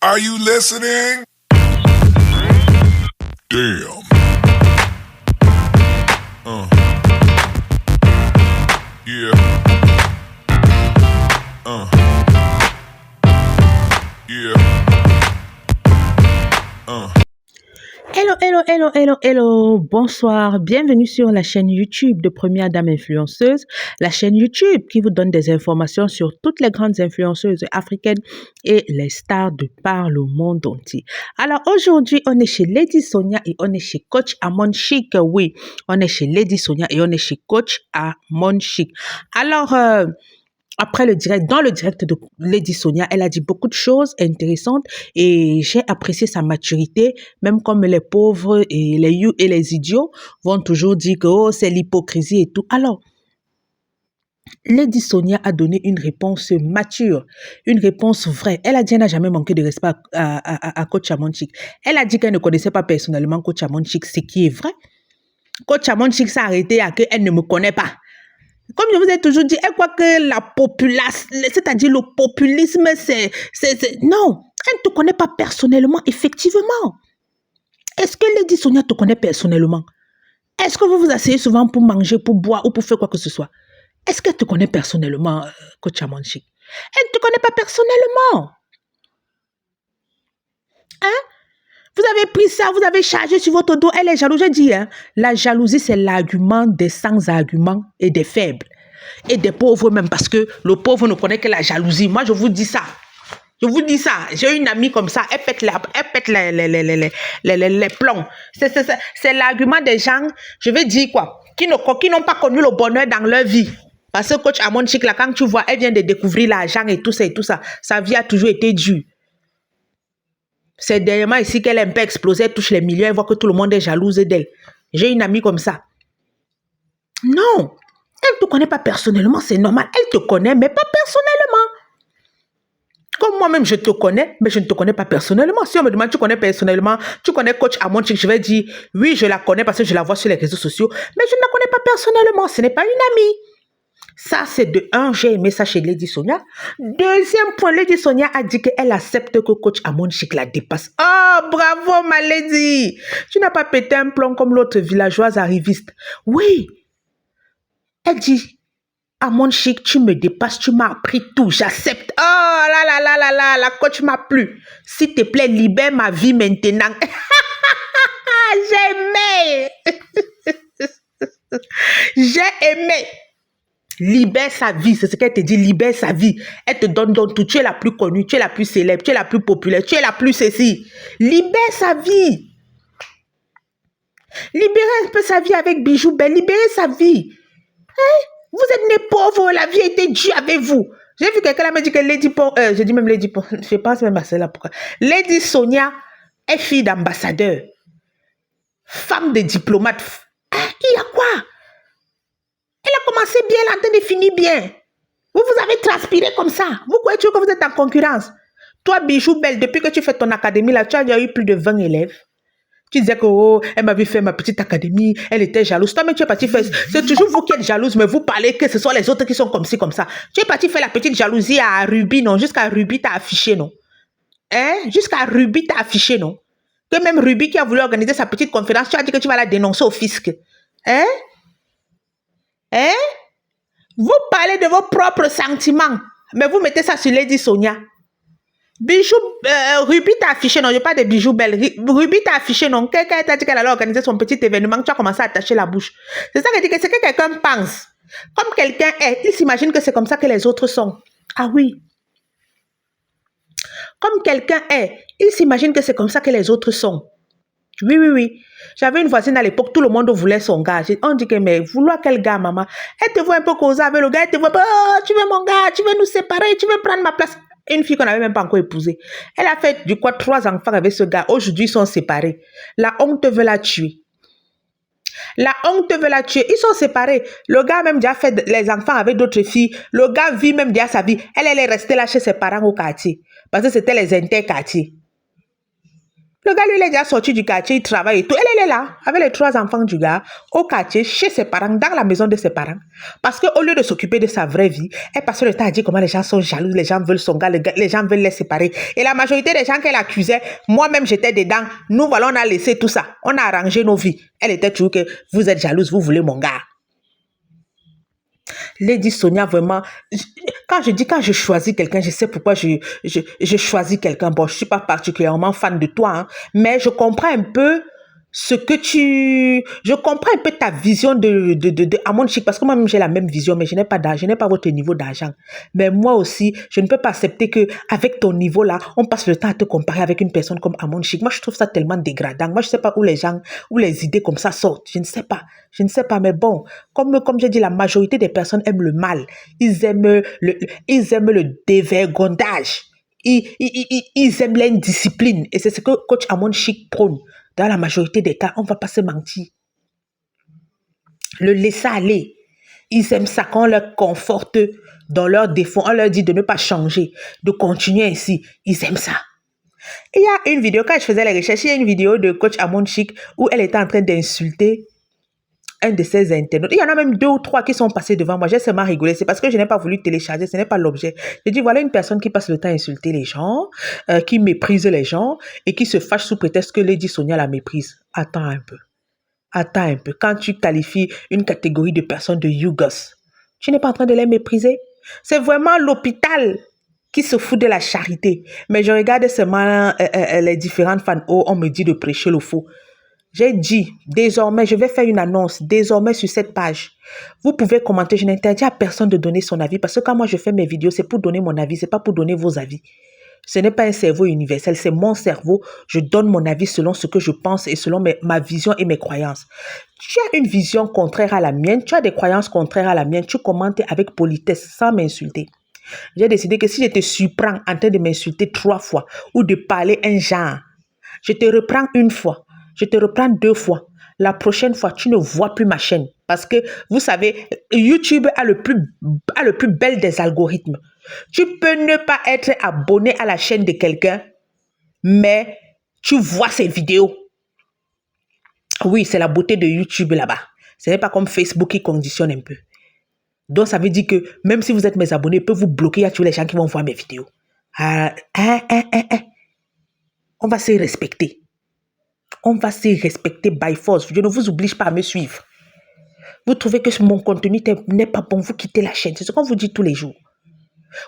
Are you listening? Damn. Yeah. Yeah. Hello, hello, hello, hello, hello. Bonsoir. Bienvenue sur la chaîne YouTube de Première Dame Influenceuse, la chaîne YouTube qui vous donne des informations sur toutes les grandes influenceuses africaines et les stars de par le monde entier. Alors aujourd'hui, on est chez Lady Sonia et on est chez Coach Amon Chic. Oui, on est chez Lady Sonia et on est chez Coach Amon Chic. Alors, après le direct, dans le direct de Lady Sonia, elle a dit beaucoup de choses intéressantes et j'ai apprécié sa maturité, même comme les pauvres et les idiots vont toujours dire que oh, c'est l'hypocrisie et tout. Alors, Lady Sonia a donné une réponse mature, une réponse vraie. Elle a dit qu'elle n'a jamais manqué de respect à Coach Amon Chic. Elle a dit qu'elle ne connaissait pas personnellement Coach Amon Chic, ce qui est vrai. Coach Amon Chic s'est arrêté à qu'elle ne me connaît pas. Comme je vous ai toujours dit, elle croit que la populace, c'est-à-dire le populisme, c'est... Non, elle ne te connaît pas personnellement, effectivement. Est-ce que Lady Sonia te connaît personnellement? Est-ce que vous vous asseyez souvent pour manger, pour boire ou pour faire quoi que ce soit? Est-ce qu'elle te connaît personnellement, Coach Amon Chic? Elle ne te connaît pas personnellement. Hein? Vous avez pris ça, vous avez chargé sur votre dos, elle est jalouse. Je dis, hein, la jalousie, c'est l'argument des sans-arguments et des faibles. Et des pauvres même, parce que le pauvre ne connaît que la jalousie. Moi, je vous dis ça. Je vous dis ça. J'ai une amie comme ça, elle pète les plombs. C'est l'argument des gens, je vais dire quoi, qui n'ont pas connu le bonheur dans leur vie. Parce que Coach Amon Chic, là, quand tu vois, elle vient de découvrir l'argent et tout ça. Sa vie a toujours été dure. C'est dernièrement ici qu'elle est un peu explosée, elle touche les millions, elle voit que tout le monde est jalouse d'elle. J'ai une amie comme ça. Non, elle ne te connaît pas personnellement, c'est normal. Elle te connaît, mais pas personnellement. Comme moi-même, je te connais, mais je ne te connais pas personnellement. Si on me demande, tu connais personnellement, tu connais Coach Amon Chic, je vais dire, oui, je la connais parce que je la vois sur les réseaux sociaux, mais je ne la connais pas personnellement, ce n'est pas une amie. Ça, c'est de un, j'ai aimé ça chez Lady Sonia. Deuxième point, Lady Sonia a dit qu'elle accepte que Coach Amon Chic la dépasse. Oh, bravo, ma Lady! Tu n'as pas pété un plomb comme l'autre villageoise arriviste. Oui. Elle dit, Amon Chic, tu me dépasses, tu m'as appris tout, j'accepte. Oh, là, la coach m'a plu. S'il te plaît, libère ma vie maintenant. J'ai aimé. J'ai aimé. Libère sa vie, c'est ce qu'elle te dit, libère sa vie. Elle te donne tout. Tu es la plus connue, tu es la plus célèbre, tu es la plus populaire, tu es la plus ceci. Libère sa vie. Libérez un peu sa vie avec Bijou Belle, libérez sa vie. Hein? Vous êtes nés pauvres, la vie a été dure avec vous. J'ai vu quelqu'un là me dit que je dis même Lady je pense même à celle-là. Pourquoi? Lady Sonia est fille d'ambassadeur, femme de diplomate. Hein? Il y a quoi? Elle a commencé bien, elle est en train de finir bien. Vous avez transpiré comme ça. Vous croyez que vous êtes en concurrence? Toi, Bijou Belle, depuis que tu fais ton académie, là, tu as déjà eu plus de 20 élèves. Tu disais que, oh, elle m'avait fait ma petite académie, elle était jalouse. Toi, mais tu es parti faire... C'est toujours vous qui êtes jalouse, mais vous parlez que ce sont les autres qui sont comme ci, comme ça. Tu es parti faire la petite jalousie à Ruby, non? Jusqu'à Ruby t'a affiché, non? Hein? Jusqu'à Ruby t'a affiché, non? Que même Ruby qui a voulu organiser sa petite conférence, tu as dit que tu vas la dénoncer au fisc. Hein? Hein? Vous parlez de vos propres sentiments, mais vous mettez ça sur Lady Sonia. Bijou, Ruby t'a affiché, non, je parle de Bijou Belle. Ruby t'a affiché, non, quelqu'un t'a dit qu'elle allait organiser son petit événement, tu as commencé à attacher la bouche. C'est ça que je dis, que c'est que quelqu'un pense. Comme quelqu'un est, il s'imagine que c'est comme ça que les autres sont. Ah oui. Comme quelqu'un est, il s'imagine que c'est comme ça que les autres sont. Oui. J'avais une voisine à l'époque, tout le monde voulait son gars. On dit que, mais vouloir quel gars, maman? Elle te voit un peu causer avec le gars, elle te voit, oh, tu veux mon gars, tu veux nous séparer, tu veux prendre ma place. Une fille qu'on n'avait même pas encore épousée. Elle a fait, 3 enfants avec ce gars. Aujourd'hui, ils sont séparés. La honte veut la tuer. La honte veut la tuer. Ils sont séparés. Le gars même déjà fait les enfants avec d'autres filles. Le gars vit même déjà sa vie. Elle est restée là chez ses parents au quartier. Parce que c'était les interquartiers. Le gars, lui, il est déjà sorti du quartier, il travaille et tout. Elle est là, avec les 3 enfants du gars, au quartier, chez ses parents, dans la maison de ses parents. Parce qu'au lieu de s'occuper de sa vraie vie, elle passe le temps à dire comment les gens sont jaloux, les gens veulent son gars, les gens veulent les séparer. Et la majorité des gens qu'elle accusait, moi-même, j'étais dedans. Nous, voilà, on a laissé tout ça. On a arrangé nos vies. Elle était toujours que vous êtes jalouse, vous voulez mon gars. Lady Sonia, vraiment, quand je choisis quelqu'un, je sais pourquoi je choisis quelqu'un. Bon, je ne suis pas particulièrement fan de toi, hein, mais je comprends un peu je comprends un peu ta vision de Amon Chic, parce que moi-même j'ai la même vision, mais je n'ai pas d'argent, je n'ai pas votre niveau d'argent. Mais moi aussi, je ne peux pas accepter que avec ton niveau là, on passe le temps à te comparer avec une personne comme Amon Chic. Moi, je trouve ça tellement dégradant. Moi, je ne sais pas où les idées comme ça sortent. Je ne sais pas, mais bon, comme j'ai dit, la majorité des personnes aiment le mal. Ils aiment le dévergondage. Ils aiment l'indiscipline. Et c'est ce que coach Amon Chic prône. Dans la majorité des cas, on ne va pas se mentir. Le laisser aller. Ils aiment ça quand on leur conforte dans leurs défauts. On leur dit de ne pas changer, de continuer ainsi. Ils aiment ça. Il y a une vidéo, quand je faisais les recherches, il y a une vidéo de coach Amon Chic où elle était en train d'insulter un de ses internautes. Il y en a même 2 ou 3 qui sont passés devant moi. J'ai seulement rigolé. C'est parce que je n'ai pas voulu télécharger. Ce n'est pas l'objet. J'ai dit, voilà une personne qui passe le temps à insulter les gens, qui méprise les gens et qui se fâche sous prétexte que Lady Sonia la méprise. Attends un peu. Quand tu qualifies une catégorie de personnes de Yougos, tu n'es pas en train de les mépriser. C'est vraiment l'hôpital qui se fout de la charité. Mais je regarde seulement les différentes fans. Oh, on me dit de prêcher le faux. J'ai dit, désormais, je vais faire une annonce, désormais sur cette page. Vous pouvez commenter, je n'interdis à personne de donner son avis, parce que quand moi je fais mes vidéos, c'est pour donner mon avis, c'est pas pour donner vos avis. Ce n'est pas un cerveau universel, c'est mon cerveau. Je donne mon avis selon ce que je pense et selon ma vision et mes croyances. Tu as une vision contraire à la mienne, tu as des croyances contraires à la mienne, tu commentes avec politesse, sans m'insulter. J'ai décidé que si je te surprends en train de m'insulter 3 fois ou de parler un genre, je te reprends une fois. Je te reprends 2 fois. La prochaine fois, tu ne vois plus ma chaîne. Parce que, vous savez, YouTube a le plus bel des algorithmes. Tu peux ne pas être abonné à la chaîne de quelqu'un, mais tu vois ses vidéos. Oui, c'est la beauté de YouTube là-bas. Ce n'est pas comme Facebook qui conditionne un peu. Donc, ça veut dire que même si vous êtes mes abonnés, je peux vous bloquer à tous les gens qui vont voir mes vidéos. On va se respecter. On va se respecter by force. Je ne vous oblige pas à me suivre. Vous trouvez que mon contenu n'est pas bon, vous quittez la chaîne. C'est ce qu'on vous dit tous les jours.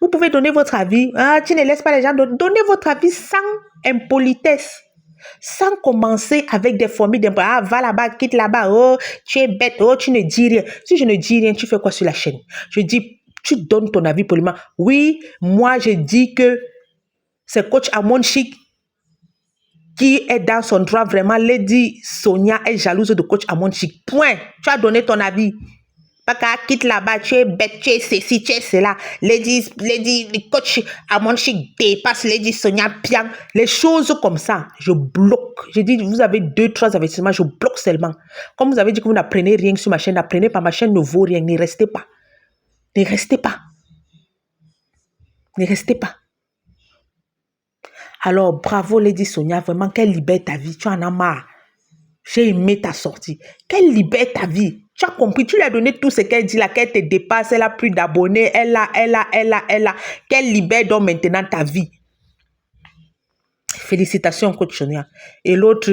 Vous pouvez donner votre avis. Tu ne laisses pas les gens donner votre avis sans impolitesse. Sans commencer avec des formules d'impolitesse. Va là-bas, quitte là-bas. Oh, tu es bête. Oh, tu ne dis rien. Si je ne dis rien, tu fais quoi sur la chaîne? Je dis, tu donnes ton avis poliment. Oui, moi, je dis que c'est coach Amon Chic qui est dans son droit. Vraiment, Lady Sonia est jalouse de coach Amon Chic. Point. Tu as donné ton avis. Pas qu'à quitte là-bas, tu es bête, tu es ceci, tu es cela. Lady coach Amon Chic dépasse Lady Sonia Piang. Les choses comme ça, je bloque. J'ai dit, vous avez 2-3 investissements, je bloque seulement. Comme vous avez dit que vous n'apprenez rien sur ma chaîne, n'apprenez pas, ma chaîne ne vaut rien. Ne restez pas. Ne restez pas. Ne restez pas. Alors, bravo Lady Sonia, vraiment, qu'elle libère ta vie. Tu en as marre. J'ai aimé ta sortie. Qu'elle libère ta vie. Tu as compris, tu lui as donné tout ce qu'elle dit là, qu'elle te dépasse, elle a plus d'abonnés, elle a. Qu'elle libère donc maintenant ta vie. Félicitations, coach Sonia. Et l'autre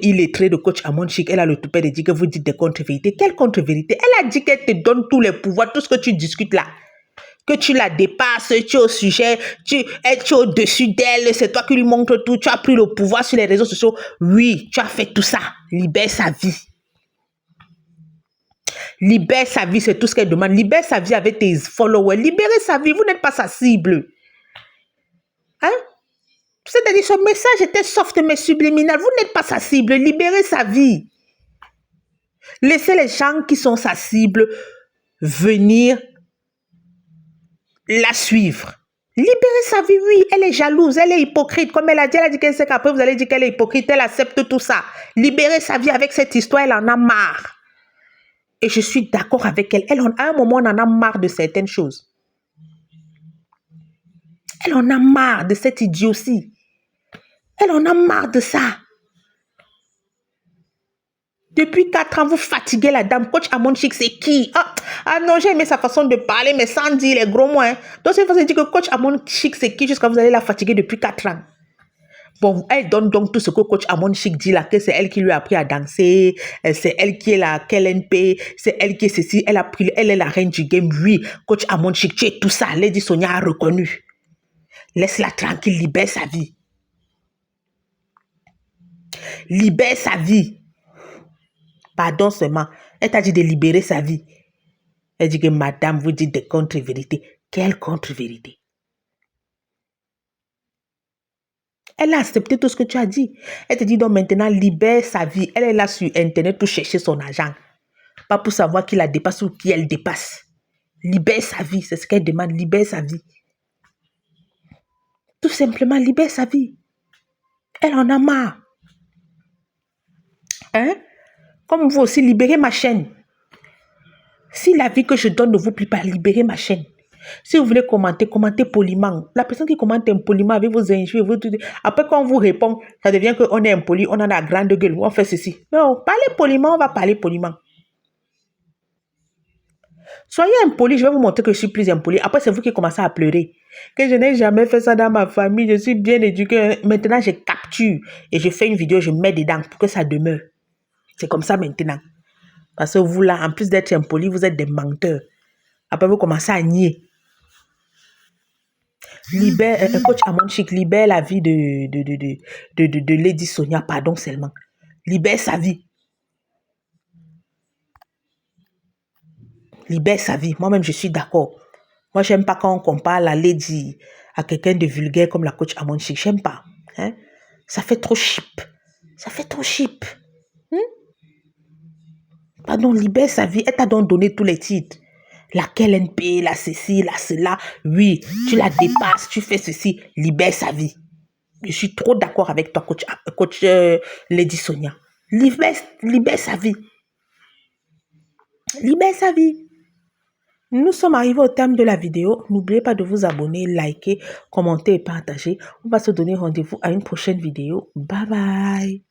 illettré de coach Amon Chic, elle a le toupet de dire que vous dites des contre-vérités. Quelle contre-vérité? Elle a dit qu'elle te donne tous les pouvoirs, tout ce que tu discutes là. Que tu la dépasses, tu es au sujet, tu es au-dessus d'elle, c'est toi qui lui montres tout, tu as pris le pouvoir sur les réseaux sociaux. Oui, tu as fait tout ça. Libère sa vie. Libère sa vie, c'est tout ce qu'elle demande. Libère sa vie avec tes followers. Libérez sa vie, vous n'êtes pas sa cible. Hein? C'est-à-dire, son message était soft mais subliminal. Vous n'êtes pas sa cible. Libérez sa vie. Laissez les gens qui sont sa cible venir la suivre. Libérez sa vie, oui, elle est jalouse, elle est hypocrite. Comme elle a dit qu'elle sait qu'après vous allez dire qu'elle est hypocrite, elle accepte tout ça. Libérez sa vie avec cette histoire, elle en a marre. Et je suis d'accord avec elle. À un moment, on en a marre de certaines choses. Elle en a marre de cette idiotie. Elle en a marre de ça. Depuis 4 ans, vous fatiguez la dame. Coach Amon Chic, c'est qui? Ah non, j'ai aimé sa façon de parler, mais sans dire les gros mots. Hein. Donc, c'est facile de dire que Coach Amon Chic, c'est qui jusqu'à vous allez la fatiguer depuis 4 ans. Bon, elle donne donc tout ce que Coach Amon Chic dit là, que c'est elle qui lui a appris à danser, c'est elle qui est la KLNP, c'est elle qui est ceci, elle est la reine du game. Oui, Coach Amon Chic, tu es tout ça. Lady Sonia a reconnu. Laisse-la tranquille, libère sa vie. Libère sa vie. Pardon seulement. Elle t'a dit de libérer sa vie. Elle dit que madame, vous dites des contre-vérités. Quelle contre-vérité? Elle a accepté tout ce que tu as dit. Elle te dit donc maintenant, libère sa vie. Elle est là sur Internet pour chercher son argent. Pas pour savoir qui la dépasse ou qui elle dépasse. Libère sa vie, c'est ce qu'elle demande. Libère sa vie. Tout simplement, libère sa vie. Elle en a marre. Hein? Comme vous aussi, libérez ma chaîne. Si la vie que je donne ne vous plaît pas, libérez ma chaîne. Si vous voulez commenter, commentez poliment. La personne qui commente impoliment avec vos injures, après quand on vous répond, ça devient qu'on est impoli, on en a la grande gueule, on fait ceci. Non, parlez poliment, on va parler poliment. Soyez impoli, je vais vous montrer que je suis plus impoli. Après, c'est vous qui commencez à pleurer. Que je n'ai jamais fait ça dans ma famille, je suis bien éduquée. Maintenant, je capture et je fais une vidéo, je mets dedans pour que ça demeure. C'est comme ça maintenant. Parce que vous là, en plus d'être impoli, vous êtes des menteurs. Après, vous commencez à nier. Libère, coach Amon Chic, libère la vie de Lady Sonia, pardon seulement. Libère sa vie. Libère sa vie. Moi-même, je suis d'accord. Moi, j'aime pas quand on compare la Lady à quelqu'un de vulgaire comme la coach Amon Chic. J'aime pas. Hein? Ça fait trop cheap. Ça fait trop cheap. Pardon, libère sa vie. Elle t'a donc donné tous les titres. La KLNP, la ceci, la cela. Oui, tu la dépasses, tu fais ceci. Libère sa vie. Je suis trop d'accord avec toi, coach Lady Sonia. Libère sa vie. Libère sa vie. Nous sommes arrivés au terme de la vidéo. N'oubliez pas de vous abonner, liker, commenter et partager. On va se donner rendez-vous à une prochaine vidéo. Bye bye.